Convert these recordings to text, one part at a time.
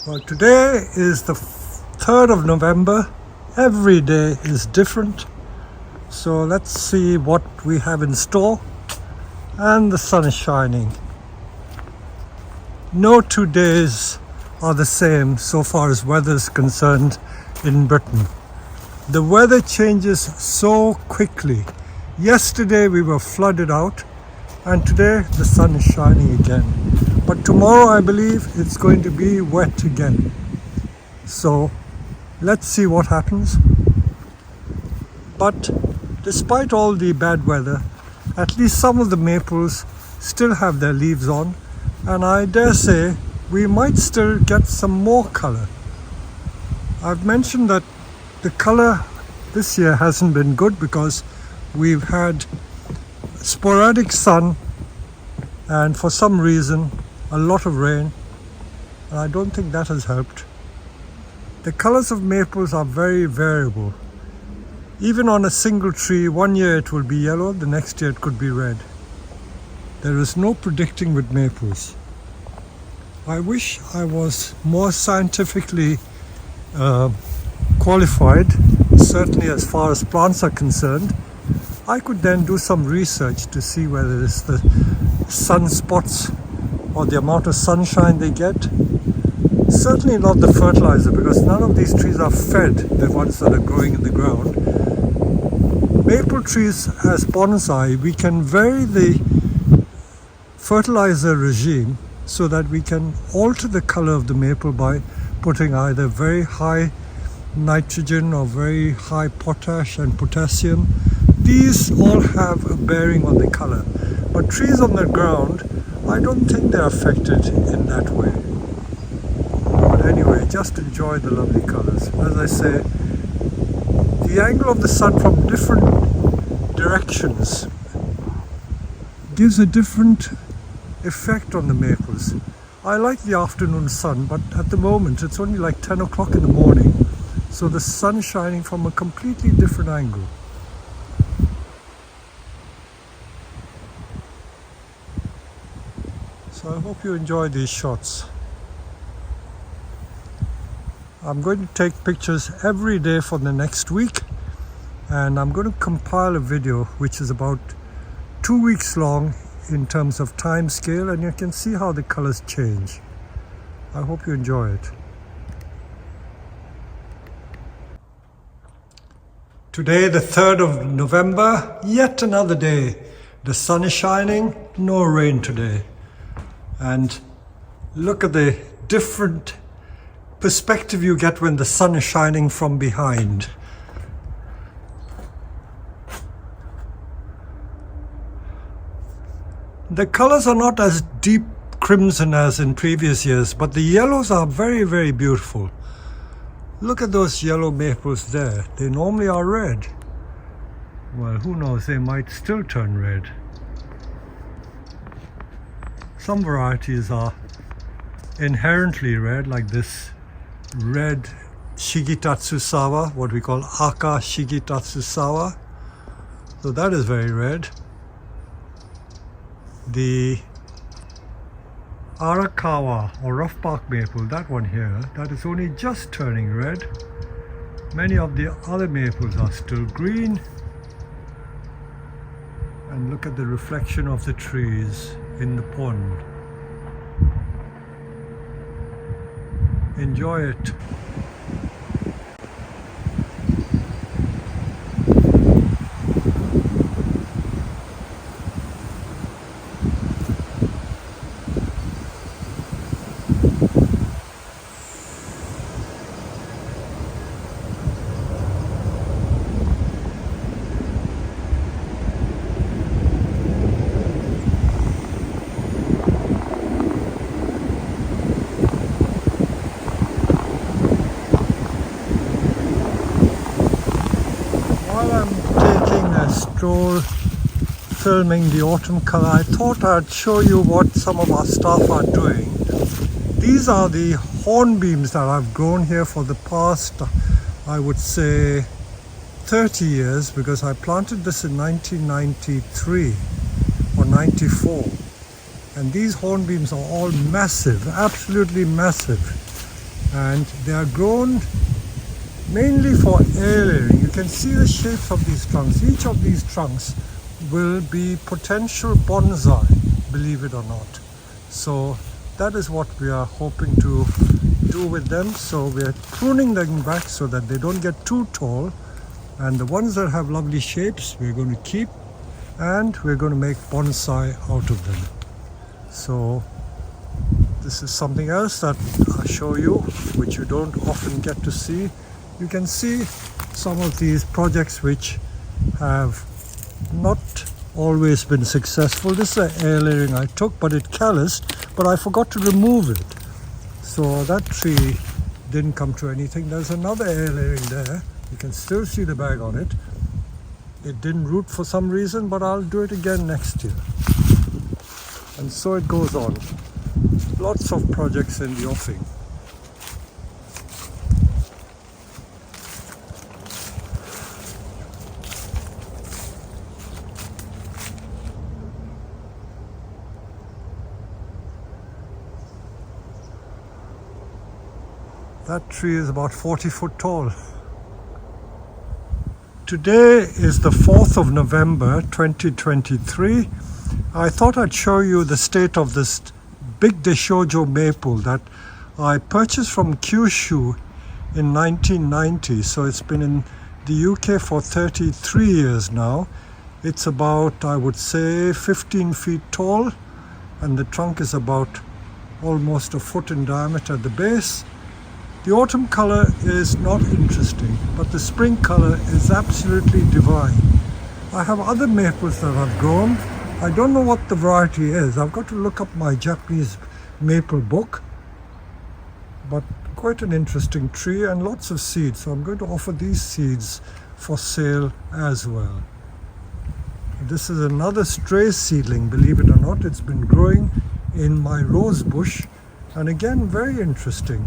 Well, today is the 3rd of November. Every day is different. So let's see what we have in store. And the sun is shining. No 2 days are the same so far as weather is concerned in Britain. The weather changes so quickly. Yesterday we were flooded out, and today the sun is shining again. But tomorrow I believe it's going to be wet again. So let's see what happens. But despite all the bad weather, at least some of the maples still have their leaves on, and I dare say we might still get some more colour. I've mentioned that the colour this year hasn't been good because we've had sporadic sun and for some reason a lot of rain, and I don't think that has helped. The colours of maples are very variable. Even on a single tree, one year it will be yellow, the next year it could be red. There is no predicting with maples. I wish I was more scientifically qualified, certainly as far as plants are concerned. I could then do some research to see whether it's the sunspots or the amount of sunshine they get. Certainly not the fertilizer, because none of these trees are fed, the ones that are growing in the ground. Maple trees as bonsai, we can vary the fertilizer regime so that we can alter the color of the maple by putting either very high nitrogen or very high potash and potassium. These all have a bearing on the color. But trees on the ground, I don't think they're affected in that way. But anyway, just enjoy the lovely colors. As I say, the angle of the sun from different directions gives a different effect on the maples. I like the afternoon sun, but at the moment it's only like 10 o'clock in the morning, so the sun is shining from a completely different angle. So I hope you enjoy these shots. I'm going to take pictures every day for the next week, and I'm going to compile a video which is about 2 weeks long in terms of time scale, and you can see how the colors change. I hope you enjoy it. Today, the 3rd of November, yet another day. The sun is shining, no rain today. And look at the different perspective you get when the sun is shining from behind. The colors are not as deep crimson as in previous years, but the yellows are very, very beautiful. Look at those yellow maples there. They normally are red. Well, who knows, they might still turn red. Some varieties are inherently red, like this red Shigetatsu Sawa, what we call Aka Shigetatsu Sawa. So that is very red. The Arakawa or rough bark maple, that one here, that is only just turning red. Many of the other maples are still green. And look at the reflection of the trees in the pond. Enjoy it. Stroll filming the autumn color, I thought I'd show you what some of our staff are doing. These are the hornbeams that I've grown here for the past, I would say, 30 years, because I planted this in 1993 or 94. And these hornbeams are all massive, absolutely massive. and they are grown mainly for air layering. You can see the shapes of these trunks. Each of these trunks will be potential bonsai, believe it or not. So that is what we are hoping to do with them. So we are pruning them back so that they don't get too tall, and the ones that have lovely shapes we're going to keep, and we're going to make bonsai out of them. So this is something else that I'll show you, which you don't often get to see. You can see some of these projects which have not always been successful. This is an air layering I took, but it calloused, but I forgot to remove it. So that tree didn't come to anything. There's another air layering there. You can still see the bag on it. It didn't root for some reason, but I'll do it again next year. And so it goes on. Lots of projects in the offing. That tree is about 40 foot tall. Today is the 4th of November 2023. I thought I'd show you the state of this big Deshojo maple that I purchased from Kyushu in 1990. So it's been in the UK for 33 years now. It's about, I would say, 15 feet tall, and the trunk is about almost a foot in diameter at the base. The autumn color is not interesting, but the spring color is absolutely divine. I have other maples that I've grown. I don't know what the variety is. I've got to look up my Japanese maple book, but quite an interesting tree and lots of seeds. So I'm going to offer these seeds for sale as well. This is another stray seedling, believe it or not. It's been growing in my rose bush, and again, very interesting.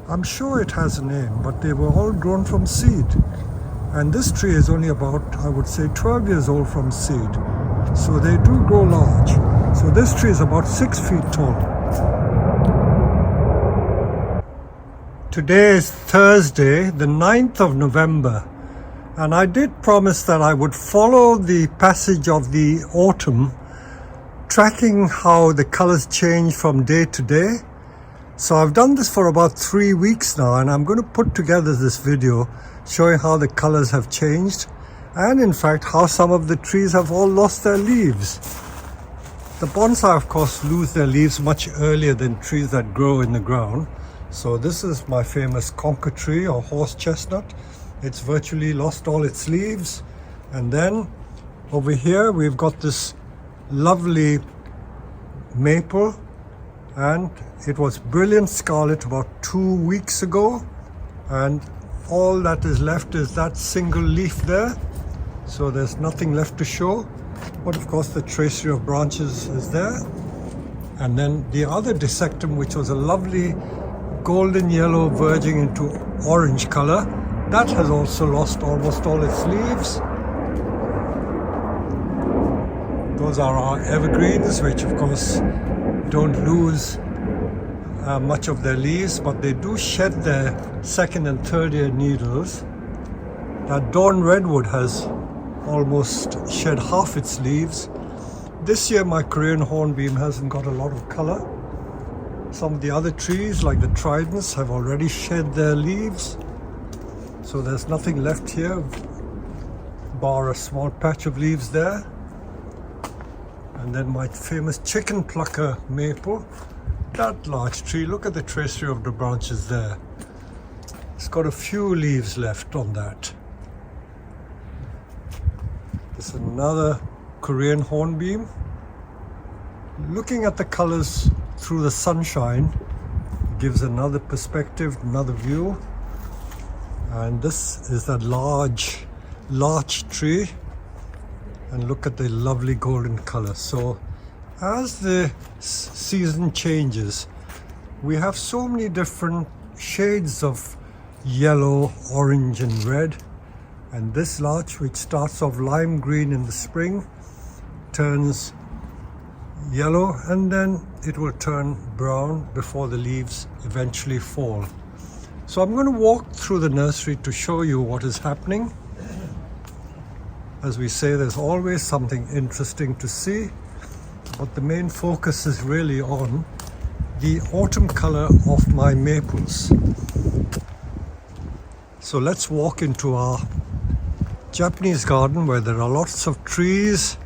I'm sure it has a name, but they were all grown from seed. And this tree is only about, I would say, 12 years old from seed. So they do grow large. So this tree is about 6 feet tall. Today is Thursday, the 9th of November. And I did promise that I would follow the passage of the autumn, tracking how the colors change from day to day. So I've done this for about 3 weeks now, and I'm going to put together this video showing how the colors have changed, and in fact how some of the trees have all lost their leaves. The bonsai, of course, lose their leaves much earlier than trees that grow in the ground. So this is my famous conker tree or horse chestnut. It's virtually lost all its leaves. And then over here we've got this lovely maple, and it was brilliant scarlet about 2 weeks ago, and all that is left is that single leaf there. So there's nothing left to show, but of course the tracery of branches is there. And then the other dissectum, which was a lovely golden yellow verging into orange color, that has also lost almost all its leaves. Those are our evergreens, which of course don't lose much of their leaves, but they do shed their second and third year needles. That dawn redwood has almost shed half its leaves. This year my Korean hornbeam hasn't got a lot of color. Some of the other trees like the tridents have already shed their leaves, so there's nothing left here bar a small patch of leaves there. And then my famous chicken plucker maple, that large tree, look at the tracery of the branches there. It's got a few leaves left on that. This is another Korean hornbeam. Looking at the colors through the sunshine gives another perspective, another view. And this is that large larch tree, and look at the lovely golden color. So as the season changes, we have so many different shades of yellow, orange and red. And this larch, which starts off lime green in the spring, turns yellow, and then it will turn brown before the leaves eventually fall. So I'm going to walk through the nursery to show you what is happening. As we say, there's always something interesting to see, but the main focus is really on the autumn color of my maples. So let's walk into our Japanese garden where there are lots of trees.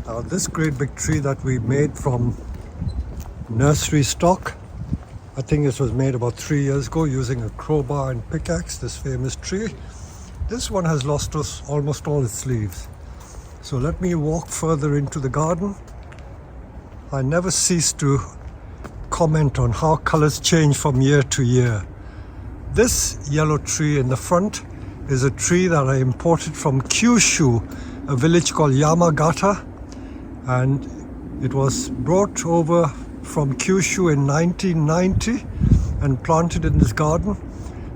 Now this great big tree that we made from nursery stock, I think it was made about 3 years ago using a crowbar and pickaxe, this famous tree. This one has lost almost all its leaves. So let me walk further into the garden. I never cease to comment on how colors change from year to year. This yellow tree in the front is a tree that I imported from Kyushu, a village called Yamagata, and it was brought over from Kyushu in 1990 and planted in this garden.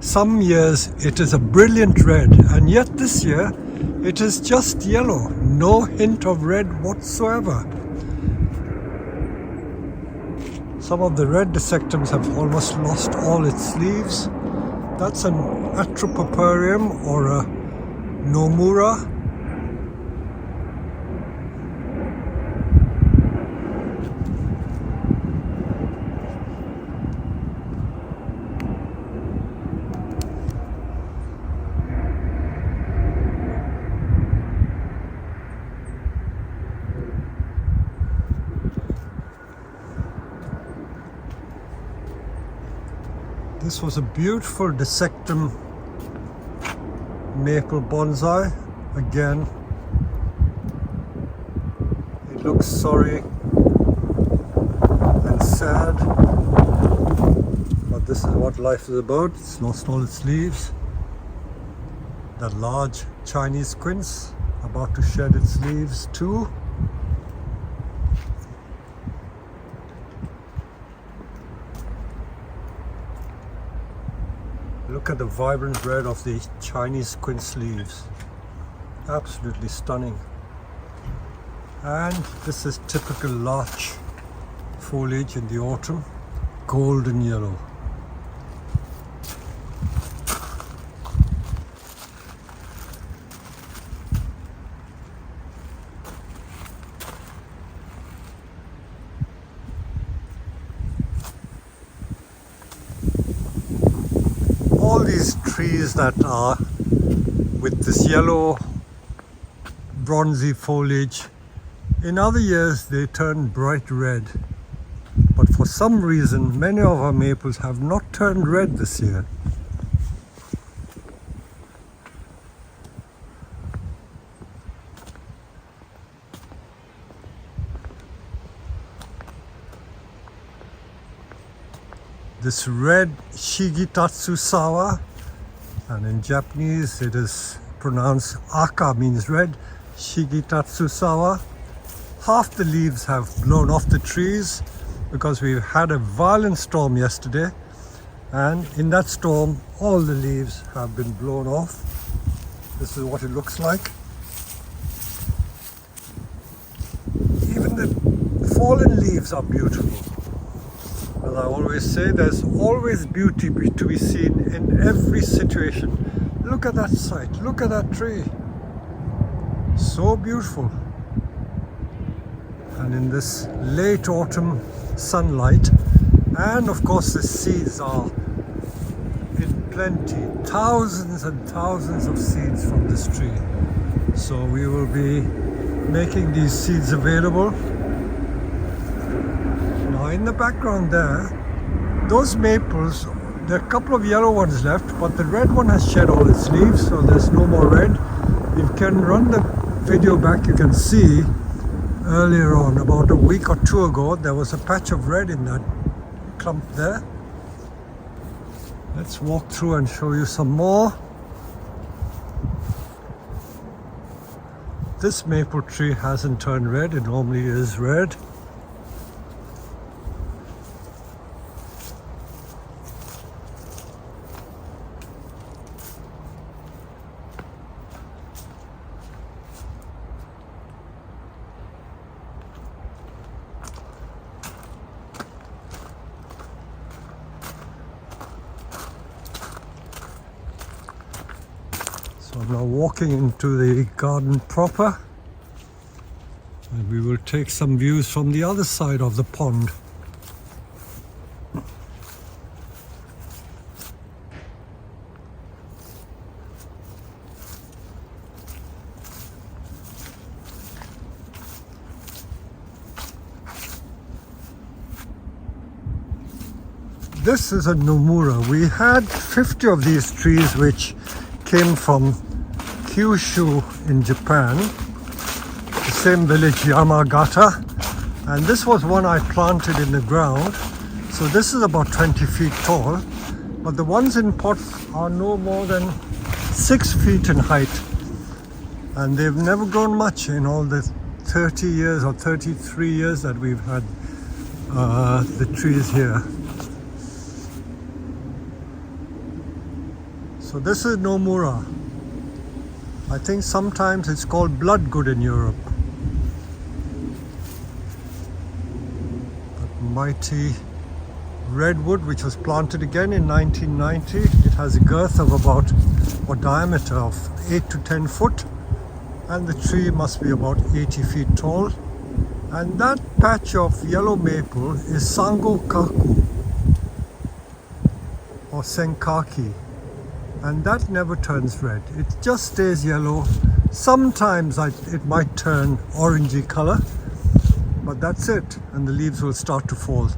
Some years it is a brilliant red, and yet this year it is just yellow, no hint of red whatsoever. Some of the red dissectums have almost lost all its leaves. That's an Atropopurium or a Nomura. This was a beautiful dissectum maple bonsai. Again, it looks sorry and sad, but this is what life is about. It's lost all its leaves. That large Chinese quince about to shed its leaves too. Look at the vibrant red of the Chinese quince leaves. Absolutely stunning. And this is typical larch foliage in the autumn, golden yellow. All these trees that are with this yellow bronzy foliage, in other years they turn bright red, but for some reason many of our maples have not turned red this year. This red Shigitatsusawa, and in Japanese it is pronounced Aka, means red, Shigitatsusawa. Half the leaves have blown off the trees because we had a violent storm yesterday, and in that storm all the leaves have been blown off. This is what it looks like. Even the fallen leaves are beautiful. As I always say, there's always beauty to be seen in every situation. Look at that site, look at that tree. So beautiful. And in this late autumn sunlight, and of course the seeds are in plenty, thousands and thousands of seeds from this tree. So we will be making these seeds available. In the background there, those maples, there are a couple of yellow ones left, but the red one has shed all its leaves, so there's no more red. You can run the video back, you can see earlier on, about a week or two ago, there was a patch of red in that clump there. Let's walk through and show you some more. This maple tree hasn't turned red, it normally is red. I'm now walking into the garden proper, and we will take some views from the other side of the pond. This is a Nomura. We had 50 of these trees which came from Kyushu in Japan, the same village Yamagata, and this was one I planted in the ground. So this is about 20 feet tall, but the ones in pots are no more than 6 feet in height, and they've never grown much in all the 30 years or 33 years that we've had the trees here. So this is Nomura. I think sometimes it's called bloodgood in Europe. That mighty redwood, which was planted again in 1990. It has a girth of about, or diameter of 8 to 10 foot, and the tree must be about 80 feet tall. And that patch of yellow maple is Sango Kaku or Senkaki. And that never turns red. It just stays yellow. Sometimes it might turn orangey color, but that's it, and the leaves will start to fall.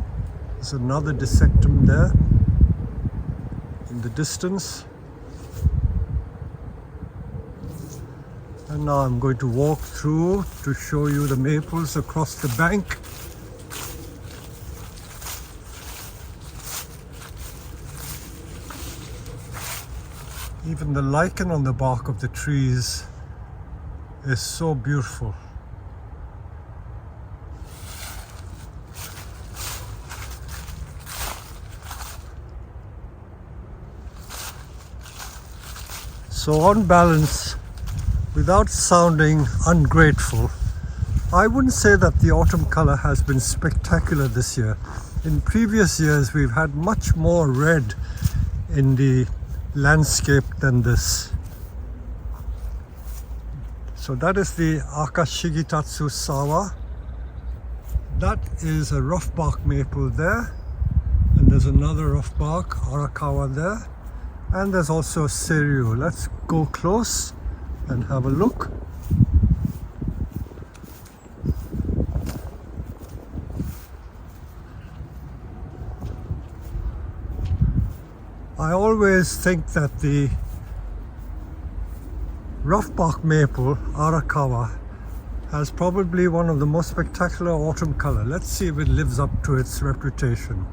There's another dissectum there in the distance. And now I'm going to walk through to show you the maples across the bank. Even the lichen on the bark of the trees is so beautiful. So on balance, without sounding ungrateful, I wouldn't say that the autumn color has been spectacular this year. In previous years, we've had much more red in the landscape than this. So that is the Akashigitatsu Sawa. That is a rough bark maple there, and there's another rough bark Arakawa there, and there's also a Seiryu. Let's go close and have a look. I always think that the rough bark maple, Arakawa, has probably one of the most spectacular autumn color. Let's see if it lives up to its reputation.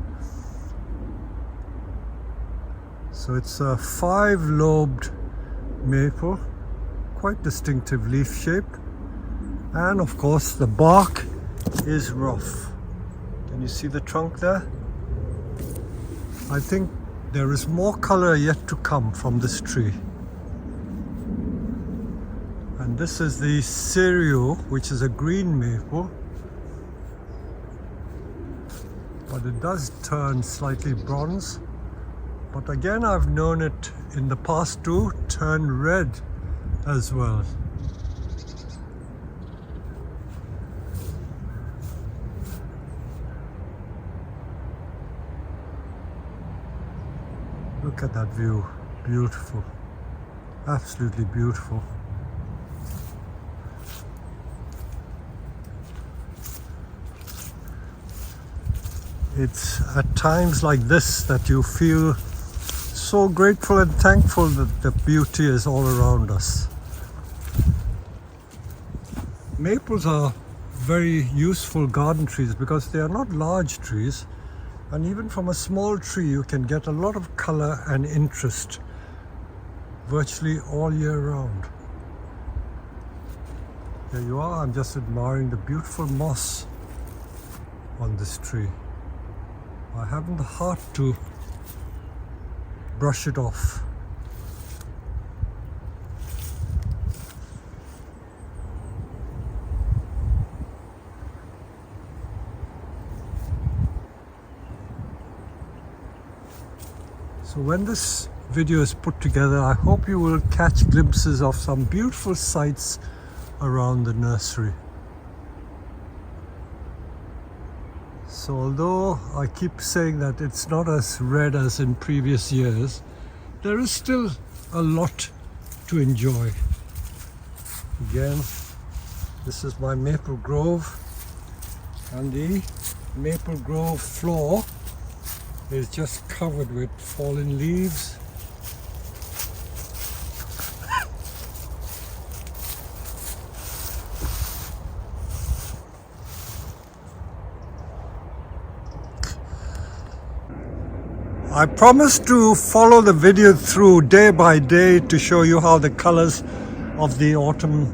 So it's a 5-lobed maple, quite distinctive leaf shape, and of course the bark is rough. Can you see the trunk there? I think there is more color yet to come from this tree. And this is the Seiryu, which is a green maple, but it does turn slightly bronze. But again, I've known it in the past to turn red as well. Look at that view, beautiful, absolutely beautiful. It's at times like this that you feel so grateful and thankful that the beauty is all around us. Maples are very useful garden trees because they are not large trees. And even from a small tree, you can get a lot of color and interest virtually all year round. There you are, I'm just admiring the beautiful moss on this tree. I haven't the heart to brush it off. So when this video is put together, I hope you will catch glimpses of some beautiful sights around the nursery. So although I keep saying that it's not as red as in previous years, there is still a lot to enjoy. Again, this is my maple grove, and the maple grove floor is just covered with fallen leaves. I promised to follow the video through day by day to show you how the colors of the autumn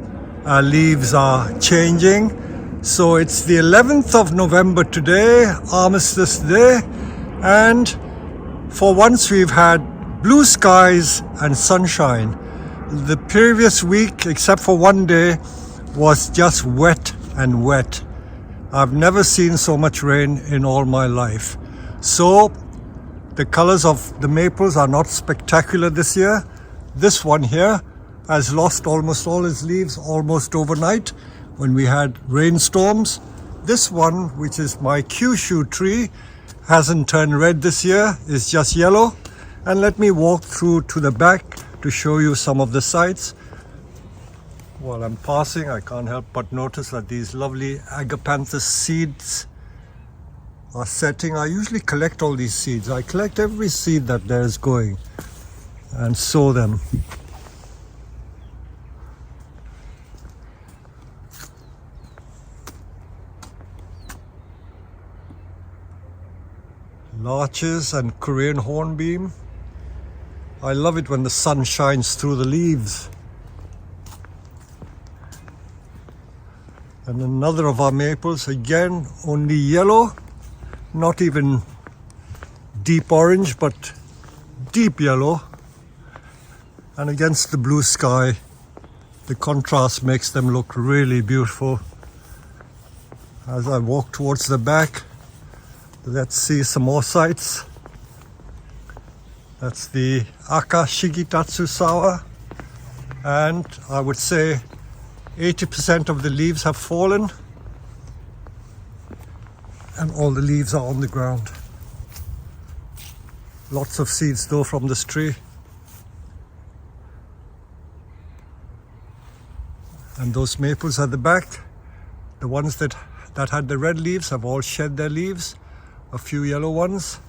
leaves are changing. So it's the 11th of November today, Armistice Day, and for once we've had blue skies and sunshine. The previous week, except for one day, was just wet and wet. I've never seen so much rain in all my life. So the colors of the maples are not spectacular this year. This one here has lost almost all its leaves almost overnight when we had rainstorms. This one, which is my Kyushu tree, hasn't turned red this year, it's just yellow. And let me walk through to the back to show you some of the sights. While I'm passing, I can't help but notice that these lovely agapanthus seeds are setting. I usually collect all these seeds. I collect every seed that there is going and sow them. Larches and Korean hornbeam. I love it when the sun shines through the leaves. And another of our maples, again only yellow. Not even deep orange, but deep yellow. And against the blue sky, the contrast makes them look really beautiful. As I walk towards the back, let's see some more sights. That's the Aka Shigitatsu Sawa. And I would say 80% of the leaves have fallen. And all the leaves are on the ground. Lots of seeds though from this tree. And those maples at the back, the ones that had the red leaves have all shed their leaves. A few yellow ones.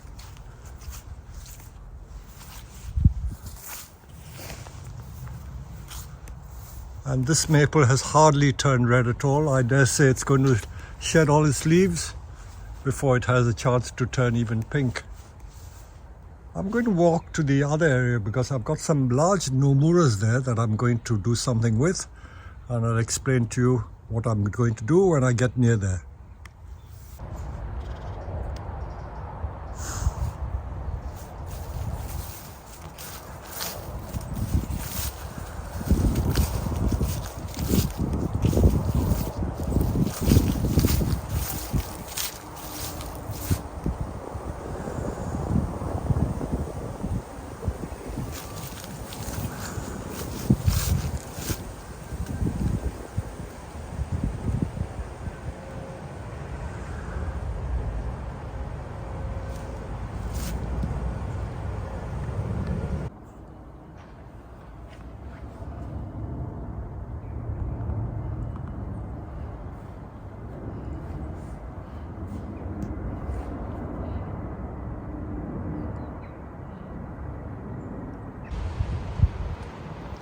And this maple has hardly turned red at all. I dare say it's going to shed all its leaves before it has a chance to turn even pink. I'm going to walk to the other area because I've got some large nomuras there that I'm going to do something with, and I'll explain to you what I'm going to do when I get near there.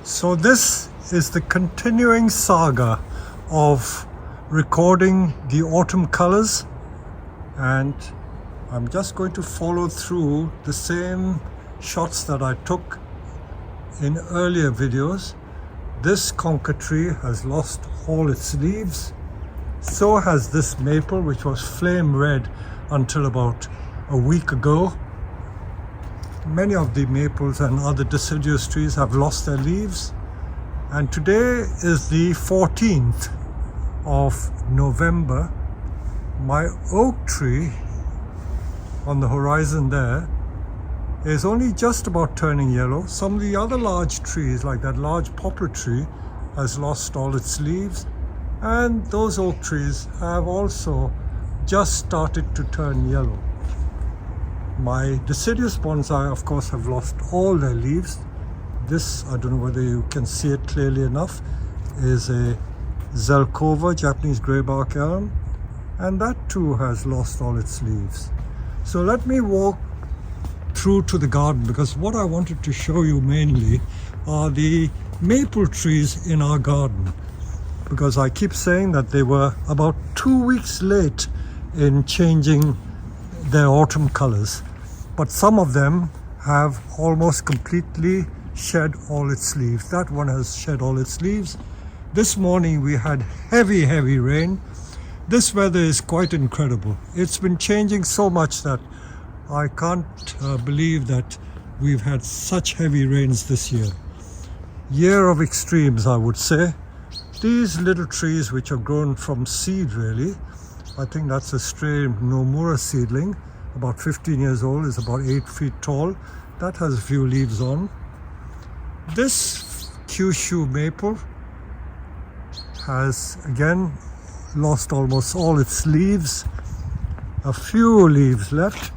So this is the continuing saga of recording the autumn colors, and I'm just going to follow through the same shots that I took in earlier videos. This conker tree has lost all its leaves. So has this maple, which was flame red until about a week ago. Many of the maples and other deciduous trees have lost their leaves. And today is the 14th of November. My oak tree on the horizon there is only just about turning yellow. Some of the other large trees, like that large poplar tree, has lost all its leaves, and those oak trees have also just started to turn yellow. My deciduous bonsai, of course, have lost all their leaves. This, I don't know whether you can see it clearly enough, is a Zelkova, Japanese greybark elm, and that too has lost all its leaves. So let me walk through to the garden, because what I wanted to show you mainly are the maple trees in our garden, because I keep saying that they were about 2 weeks late in changing their autumn colors, but some of them have almost completely shed all its leaves. That one has shed all its leaves. This morning we had heavy rain. This weather is quite incredible. It's been changing so much that I can't believe that we've had such heavy rains this year. Year of extremes, I would say. These little trees, which are grown from seed really, I think that's a stray Nomura seedling, about 15 years old, is about 8 feet tall. That has a few leaves on. This Kyushu maple has again lost almost all its leaves. A few leaves left,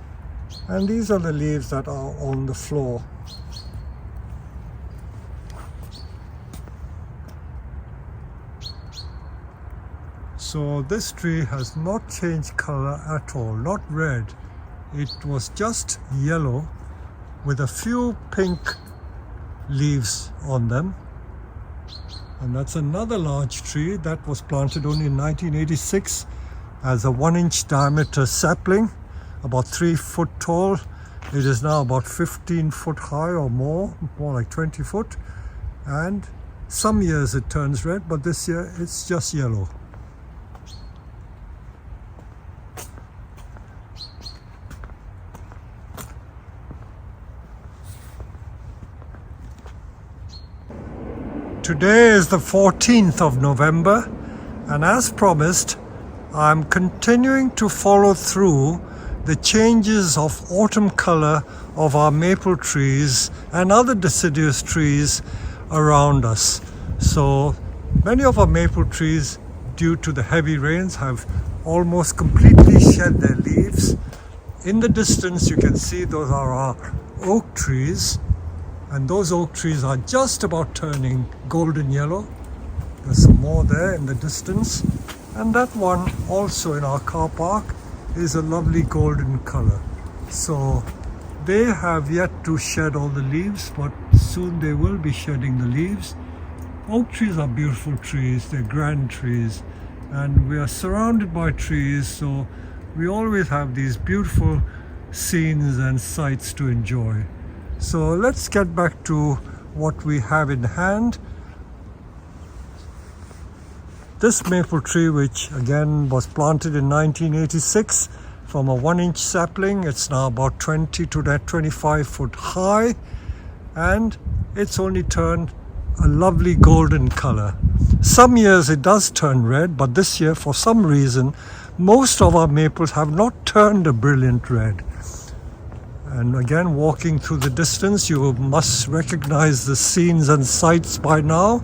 and these are the leaves that are on the floor. So this tree has not changed color at all, not red. It was just yellow with a few pink leaves on them. And that's another large tree that was planted only in 1986 as a 1-inch diameter sapling, about 3 foot tall. It is now about 15 foot high or more like 20 foot. And some years it turns red, but this year it's just yellow. Today is the 14th of November, and as promised, I'm continuing to follow through the changes of autumn color of our maple trees and other deciduous trees around us. So many of our maple trees, due to the heavy rains, have almost completely shed their leaves. In the distance you can see those are our oak trees. And those oak trees are just about turning golden yellow. There's some more there in the distance. And that one also in our car park is a lovely golden color. So they have yet to shed all the leaves, but soon they will be shedding the leaves. Oak trees are beautiful trees, they're grand trees. And we are surrounded by trees, so we always have these beautiful scenes and sights to enjoy. So let's get back to what we have in hand. This maple tree, which again was planted in 1986 from a 1-inch sapling, it's now about 20 to 25 foot high, and it's only turned a lovely golden color. Some years it does turn red, but this year for some reason most of our maples have not turned a brilliant red. And again, walking through the distance, you must recognize the scenes and sights by now.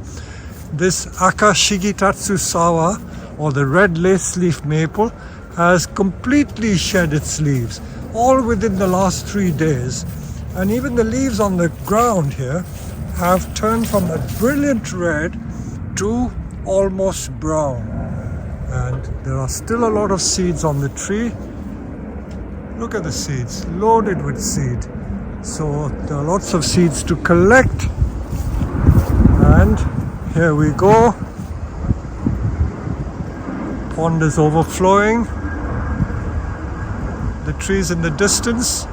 This Akashigitatsu Sawa, or the red lace leaf maple, has completely shed its leaves, all within the last 3 days. And even the leaves on the ground here have turned from a brilliant red to almost brown. And there are still a lot of seeds on the tree. Look at the seeds, loaded with seed. So there are lots of seeds to collect. And here we go. Pond is overflowing. The trees in the distance.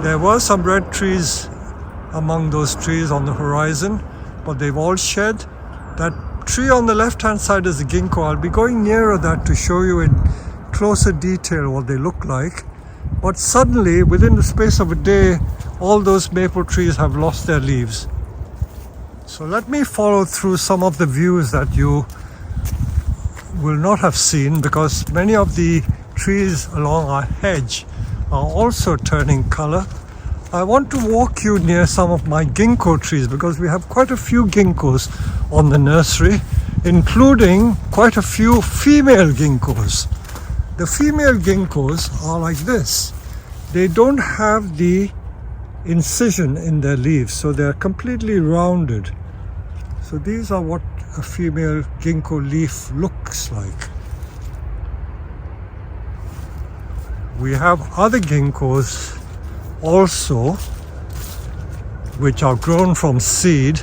There were some red trees among those trees on the horizon, but they've all shed. That tree on the left hand side is the ginkgo. I'll be going nearer that to show you in closer detail what they look like. But suddenly, within the space of a day, all those maple trees have lost their leaves. So let me follow through some of the views that you will not have seen, because many of the trees along our hedge are also turning color. I want to walk you near some of my ginkgo trees because we have quite a few ginkgos on the nursery, including quite a few female ginkgos. The female ginkgos are like this. They don't have the incision in their leaves, so they're completely rounded. So these are what a female ginkgo leaf looks like. We have other ginkgos also, which are grown from seed,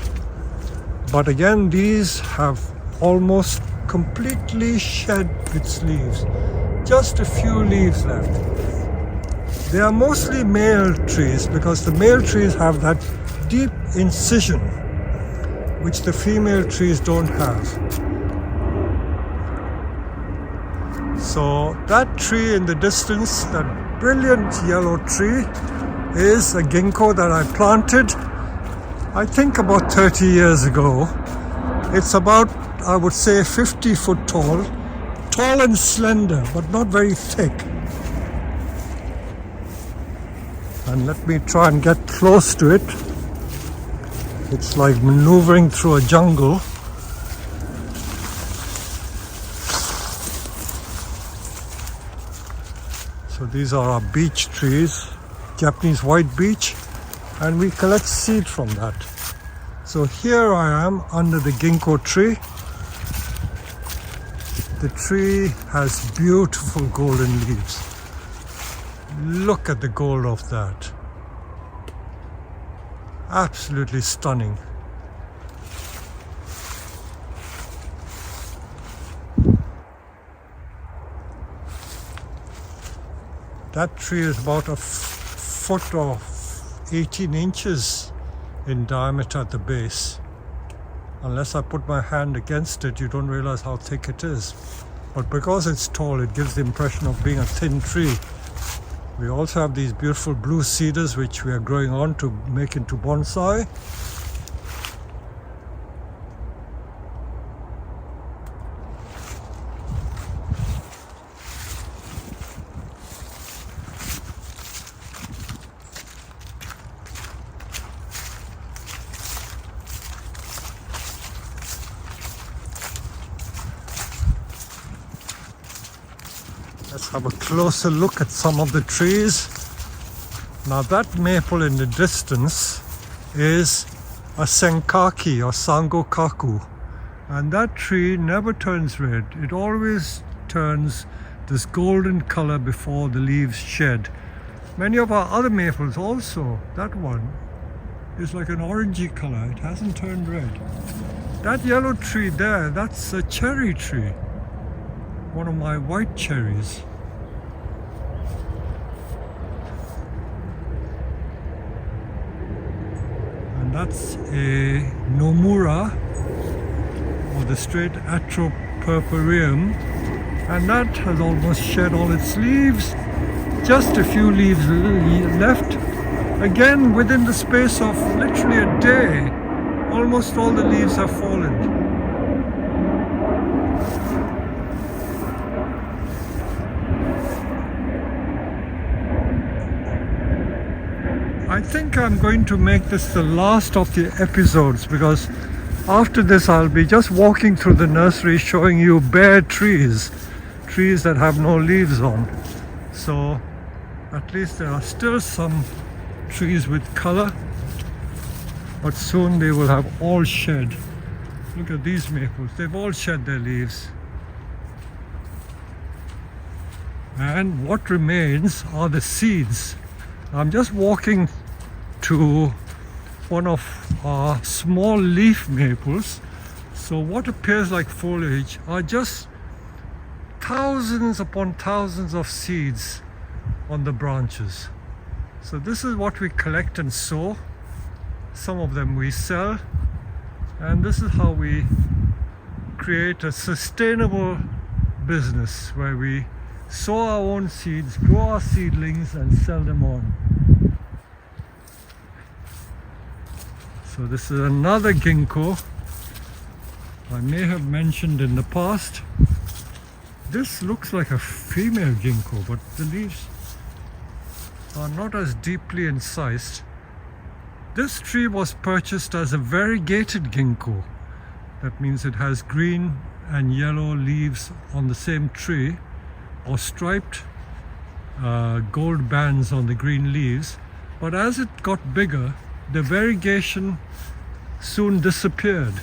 but again these have almost completely shed its leaves. Just a few leaves left. They are mostly male trees because the male trees have that deep incision which the female trees don't have. So that tree in the distance, that brilliant yellow tree, is a ginkgo that I planted, I think about 30 years ago. It's about, I would say, 50 foot tall and slender, but not very thick. And let me try and get close to it. It's like maneuvering through a jungle. So these are our beech trees, Japanese white beech, and we collect seed from that. So here I am under the ginkgo tree. The tree has beautiful golden leaves. Look at the gold of that. Absolutely stunning. That tree is about a foot or 18 inches in diameter at the base. Unless I put my hand against it, you don't realize how thick it is. But because it's tall, it gives the impression of being a thin tree. We also have these beautiful blue cedars which we are growing on to make into bonsai. Let's have a closer look at some of the trees. Now that maple in the distance is a senkaki or sangokaku, and that tree never turns red. It always turns this golden color before the leaves shed. Many of our other maples also, that one is like an orangey color. It hasn't turned red. That yellow tree there, that's a cherry tree. One of my white cherries. And that's a Nomura, or the straight Atropurpureum, and that has almost shed all its leaves. Just a few leaves left. Again, within the space of literally a day, almost all the leaves have fallen. I think I'm going to make this the last of the episodes, because after this I'll be just walking through the nursery showing you bare trees that have no leaves on. So at least there are still some trees with color, but soon they will have all shed. Look at these maples, they've all shed their leaves. And what remains are the seeds. I'm just walking to one of our small leaf maples. So what appears like foliage are just thousands upon thousands of seeds on the branches. So this is what we collect and sow. Some of them we sell, and this is how we create a sustainable business where we sow our own seeds, grow our seedlings, and sell them on. So this is another ginkgo I may have mentioned in the past. This looks like a female ginkgo, but the leaves are not as deeply incised. This tree was purchased as a variegated ginkgo. That means it has green and yellow leaves on the same tree, or striped gold bands on the green leaves. But as it got bigger, the variegation soon disappeared.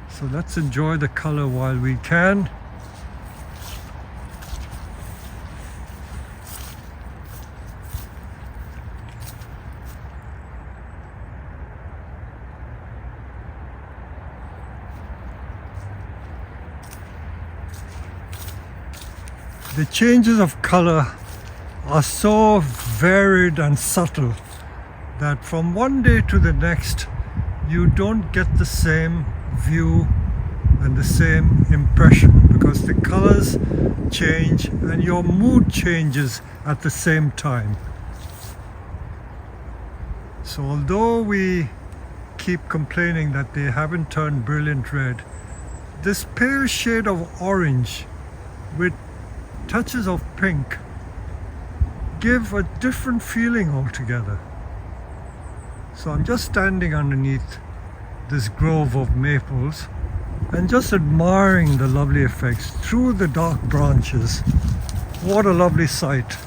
So let's enjoy the color while we can. The changes of color are so varied and subtle that from one day to the next you don't get the same view and the same impression, because the colors change and your mood changes at the same time. So although we keep complaining that they haven't turned brilliant red, this pale shade of orange with touches of pink give a different feeling altogether. So I'm just standing underneath this grove of maples and just admiring the lovely effects through the dark branches. What a lovely sight.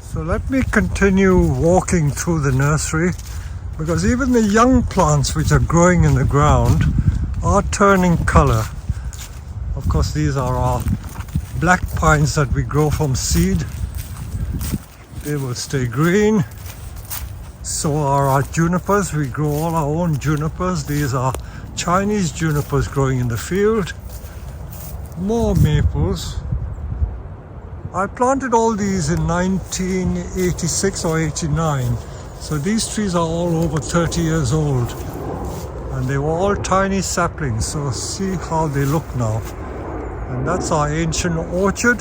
So let me continue walking through the nursery, because even the young plants which are growing in the ground are turning color. Of course, these are our black pines that we grow from seed. They will stay green. So are our junipers. We grow all our own junipers. These are Chinese junipers growing in the field. More maples. I planted all these in 1986 or 89. So these trees are all over 30 years old. And they were all tiny saplings. So see how they look now. And that's our ancient orchard.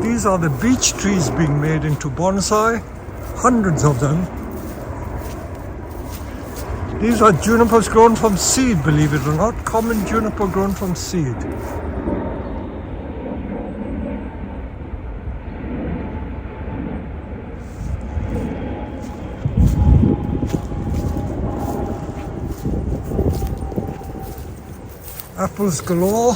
These are the beech trees being made into bonsai. Hundreds of them. These are junipers grown from seed, believe it or not. Common juniper grown from seed. Apples galore.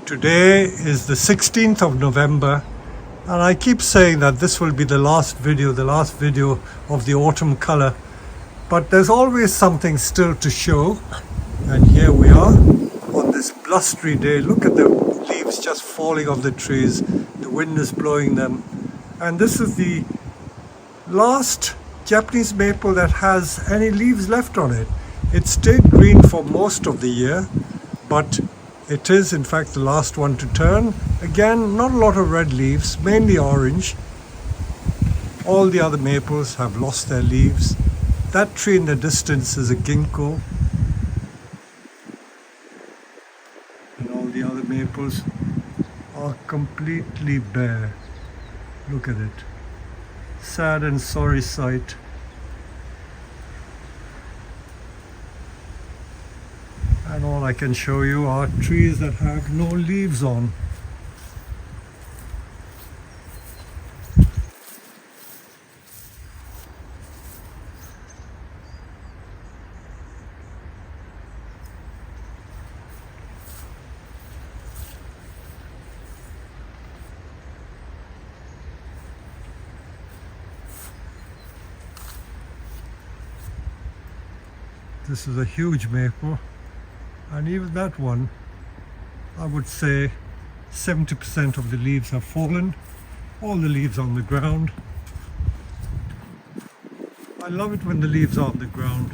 Today is the 16th of November, and I keep saying that this will be the last video of the autumn color, but there's always something still to show. And here we are on this blustery day. Look at the leaves just falling off the trees. The wind is blowing them. And this is the last Japanese maple that has any leaves left on it. It stayed green for most of the year, but it is in fact the last one to turn. Again, not a lot of red leaves, mainly orange. All the other maples have lost their leaves. That tree in the distance is a ginkgo. And all the other maples are completely bare. Look at it. Sad and sorry sight. And all I can show you are trees that have no leaves on. This is a huge maple, and even that one, I would say 70% of the leaves have fallen, all the leaves on the ground. I love it when the leaves are on the ground.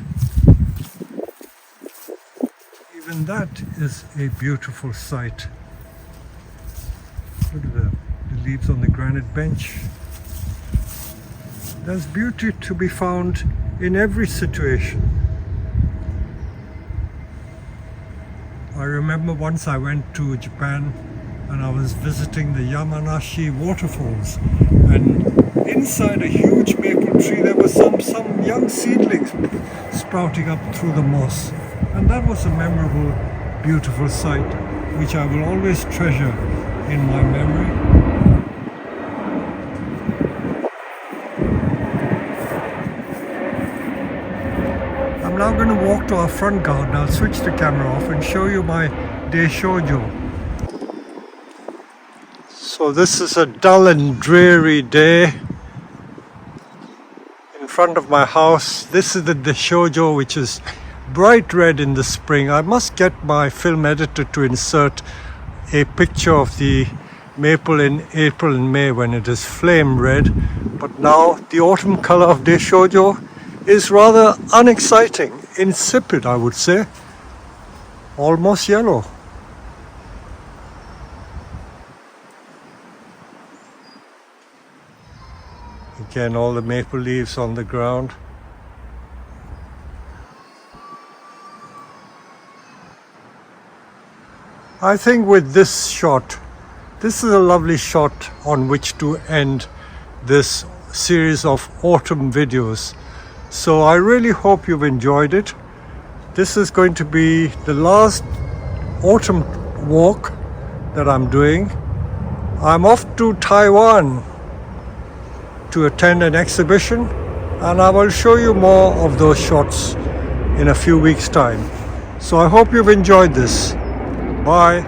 Even that is a beautiful sight. Look at the leaves on the granite bench. There's beauty to be found in every situation. I remember once I went to Japan and I was visiting the Yamanashi waterfalls, and inside a huge maple tree there were some young seedlings sprouting up through the moss, and that was a memorable, beautiful sight which I will always treasure in my memory. I'm now going to walk to our front garden. I'll switch the camera off and show you my Deishojo. So this is a dull and dreary day in front of my house. This is the Deishojo, which is bright red in the spring. I must get my film editor to insert a picture of the maple in April and May when it is flame red. But now the autumn color of Deishojo is rather unexciting, insipid I would say, almost yellow. Again, all the maple leaves on the ground. I think with this shot, this is a lovely shot on which to end this series of autumn videos. So I really hope you've enjoyed it. This is going to be the last autumn walk that I'm doing. I'm off to Taiwan to attend an exhibition, and I will show you more of those shots in a few weeks' time. So I hope you've enjoyed this. Bye.